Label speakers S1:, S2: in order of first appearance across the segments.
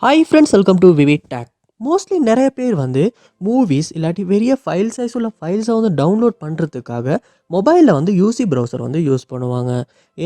S1: Hi friends, welcome to VividTech. Mostly நிறைய பேர் movies இல்லாட்டி பெரிய ஃபைல் சைஸ் உள்ள ஃபைல்ஸை டவுன்லோட் பண்ணுறதுக்காக மொபைலில் யூசி ப்ரௌசர் யூஸ் பண்ணுவாங்க.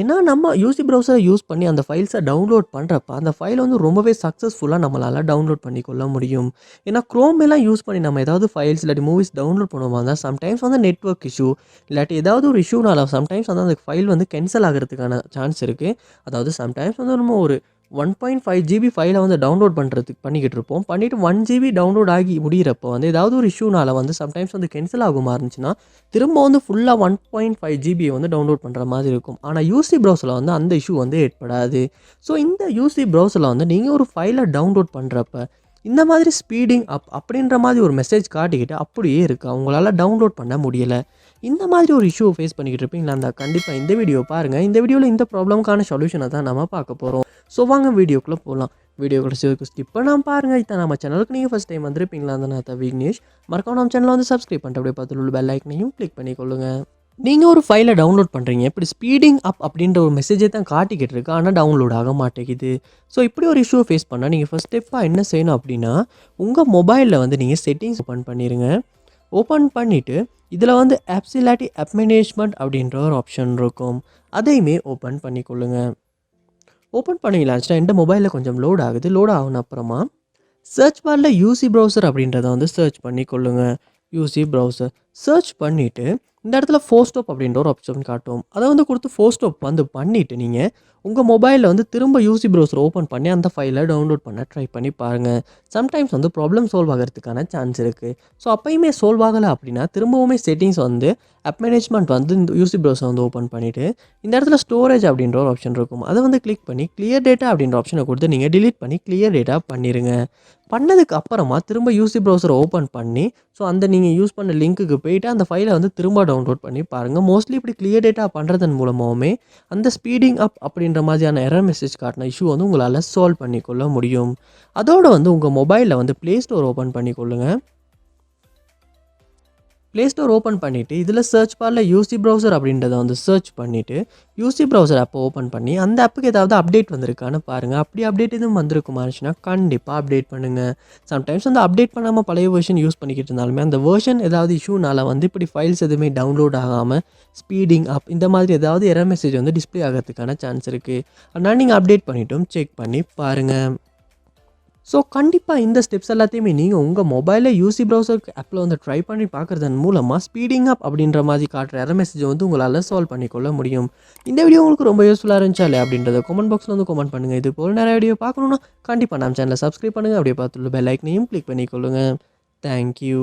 S1: ஏன்னா நம்ம யூசி ப்ரௌசரை யூஸ் பண்ணி அந்த ஃபைல்ஸை டவுன்லோட் பண்ணுறப்ப அந்த ஃபைல் ரொம்பவே சக்ஸஸ்ஃபுல்லாக நம்மளால் டவுன்லோட் பண்ணிக்கொள்ள முடியும். ஏன்னா க்ரோம் எல்லாம் யூஸ் பண்ணி நம்ம ஏதாவது ஃபைல்ஸ் இல்லாட்டி மூவிஸ் டவுன்லோட் பண்ணுவோம் தான் சம்டைம்ஸ் நெட்வொர்க் இஷ்யூ இல்லாட்டி ஏதாவது ஒரு இஷ்யூனால சம்டைம்ஸ் அந்த ஃபைல் கேன்சல் ஆகிறதுக்கான சான்ஸ் இருக்குது. அதாவது சம்டைம்ஸ் நம்ம ஒரு 1.5 ஜிபி ஃபைலை டவுன்லோட் பண்ணுறதுக்கு பண்ணிக்கிட்டு இருப்போம். பண்ணிவிட்டு 1 ஜிபி டவுன்லோட் ஆகி முடிகிறப்போ ஏதாவது ஒரு இஷ்யூனால சம்டைம்ஸ் கேன்சல் ஆகுமா இருந்துச்சுன்னா திரும்ப ஃபுல்லாக 1.5 ஜிபியை டவுன்லோட் பண்ணுற மாதிரி இருக்கும். ஆனால் யூசி ப்ரௌசரில் அந்த இஷ்யூ ஏற்படாது. ஸோ இந்த யூசி ப்ரௌசரில் நீங்கள் ஒரு ஃபைலை டவுன்லோட் பண்ணுறப்ப இந்த மாதிரி ஸ்பீடிங் அப் அப்படின்ற மாதிரி ஒரு மெசேஜ் காட்டிக்கிட்டு அப்படியே இருக்குது, அவங்களால டவுன்லோட் பண்ண முடியலை. இந்த மாதிரி ஒரு இஷ்யூ ஃபேஸ் பண்ணிக்கிட்டு இருப்பீங்களா? அந்த கண்டிப்பாக இந்த வீடியோ பாருங்கள். இந்த வீடியோவில் இந்த ப்ராப்ளம்க்கான சொல்யூஷனை தான் நம்ம பார்க்க போகிறோம். ஸோ வாங்க வீடியோக்குள்ளே போகலாம். வீடியோ கடைசி ஸ்கிப் பண்ணாமல் பாருங்கள். இதான் நம்ம சேனலுக்கு நீங்கள் ஃபஸ்ட் டைம் வந்திருப்பீங்களா? அந்த நான் விக்னேஷ். மறக்காம நம்ம சேனலை சப்ஸ்கிரைப் பண்ணிட்டு அப்படியே பார்த்துள்ள பெல் ஐக்கனையும் கிளிக் பண்ணிக்கொள்ளுங்கள். நீங்கள் ஒரு ஃபைலை டவுன்லோட் பண்ணுறீங்க, இப்படி ஸ்பீடிங் அப் அப்படின்ற ஒரு மெசேஜை தான் காட்டிக்கிட்டு இருக்கு, ஆனால் டவுன்லோட் ஆக மாட்டேங்குது. ஸோ இப்படி ஒரு இஷ்யூ ஃபேஸ் பண்ணால் நீங்கள் ஃபஸ்ட் ஸ்டெப்பாக என்ன செய்யணும் அப்படின்னா, உங்கள் மொபைலில் நீங்கள் செட்டிங்ஸ் ஓப்பன் பண்ணிடுங்க. ஓப்பன் பண்ணிவிட்டு இதில் ஆப்ஸ் இல்லாட்டி ஆப் மேனேஜ்மெண்ட் அப்படின்ற ஒரு ஆப்ஷன் இருக்கும், அதையுமே ஓப்பன் பண்ணிக்கொள்ளுங்க. ஓப்பன் பண்ணிக்கலாச்சுன்னா இந்த மொபைலில் கொஞ்சம் லோட் ஆகுது. லோட் ஆகுன அப்புறமா சர்ச் பாரில் யூசி ப்ரௌசர் அப்படின்றத சர்ச் பண்ணிக்கொள்ளுங்க. யூசி ப்ரௌசர் சர்ச் பண்ணிவிட்டு இந்த இடத்துல ஃபோர்ஸ்டாப் அப்படின்ற ஒரு ஆப்ஷன் காட்டும், அதை கொடுத்து ஃபோர்ஸ்டாப் பண்ணிவிட்டு நீங்கள் உங்கள் மொபைலில் திரும்ப யூசி ப்ரௌசர் ஓப்பன் பண்ணி அந்த ஃபைலை டவுன்லோட் பண்ண ட்ரை பண்ணி பாருங்கள். சம்டைம்ஸ் ப்ராப்ளம் சால்வ் ஆகிறதுக்கான சான்ஸ் இருக்குது. ஸோ அப்போயுமே சால்வ் ஆகலை அப்படின்னா திரும்பவுமே செட்டிங்ஸ் ஆப் மேனேஜ்மெண்ட் இந்த யூசி ப்ரௌசர் ஓப்பன் பண்ணிவிட்டு இந்த இடத்துல ஸ்டோரேஜ் அப்படின்ற ஒரு ஆப்ஷன் இருக்கும், அதை கிளிக் பண்ணி கிளியர் டேட்டா அப்படின்ற ஆப்ஷனை கொடுத்து நீங்கள் டிலீட் பண்ணி கிளியர் டேட்டா பண்ணிடுங்க. பண்ணதுக்கு அப்புறமா திரும்ப யூசி ப்ரௌசரை ஓப்பன் பண்ணி ஸோ அந்த நீங்கள் யூஸ் பண்ண லிங்க்குக்கு போயிட்டு அந்த ஃபைலை திரும்ப டவுன்லோட் பண்ணி பாருங்கள். மோஸ்ட்லி இப்படி கிளியர் டேட்டா பண்ணுறதன் மூலமாகவுமே அந்த ஸ்பீடிங் அப் அப்படின்ற மாதிரியான எரர் மெசேஜ் காட்டின இஷ்யூ உங்களால் சால்வ் பண்ணிக்கொள்ள முடியும். அதோடு உங்கள் மொபைலில் ப்ளே ஸ்டோர் ஓப்பன் பண்ணிக்கொள்ளுங்கள். ப்ளே ஸ்டோர் ஓப்பன் பண்ணிவிட்டு இதில் சர்ச் பாரில் யூசி ப்ரௌசர் அப்படின்றத சர்ச் பண்ணிவிட்டு யூசி ப்ரௌசர் ஆப்பை ஓப்பன் பண்ணி அந்த ஆப்புக்கு ஏதாவது அப்டேட் வந்திருக்கான்னு பாருங்கள். அப்படி அப்டேட் எதுவும் வந்திருக்குமாச்சுன்னா கண்டிப்பாக அப்டேட் பண்ணுங்கள். சம்டைம்ஸ் அப்டேட் பண்ணாமல் பழைய வெர்ஷன் யூஸ் பண்ணிக்கிட்டு இருந்தாலுமே அந்த வெர்ஷன் ஏதாவது இஷ்யூனால இப்படி ஃபைல்ஸ் எதுவுமே டவுன்லோட் ஆகாமல் ஸ்பீடிங் அப் இந்த மாதிரி ஏதாவது எரர் மெசேஜ் டிஸ்பிளே ஆகிறதுக்கான சான்ஸ் இருக்குது. அதனால் நீங்கள் அப்டேட் பண்ணிவிட்டும் செக் பண்ணி பாருங்கள். ஸோ கண்டிப்பாக இந்த ஸ்டெப்ஸ் எல்லாத்தையுமே நீங்கள் உங்கள் மொபைலில் யூசி ப்ரௌசர் ஆப்பில் ட்ரை பண்ணி பார்க்குறதன் மூலமாக ஸ்பீடிங் அப் அப்படின்ற மாதிரி காட்டுற எரர் மெசேஜ் உங்களால் சால்வ் பண்ணிக்கொள்ள முடியும். இந்த வீடியோ உங்களுக்கு ரொம்ப யூஸ்ஃபுல்லாக இருந்துச்சா இல்லை அப்படின்றத கமெண்ட் பாக்ஸில் கமெண்ட் பண்ணுங்கள். இது போல் நிறைய வீடியோ பார்க்கணுன்னா கண்டிப்பாக நம்ம சேனலை சப்ஸ்கிரைப் பண்ணுங்கள். அப்படியே பார்த்துள்ள பெல் ஐக்கனையும் கிளிக் பண்ணிக்கொள்ளுங்கள். தேங்க்யூ.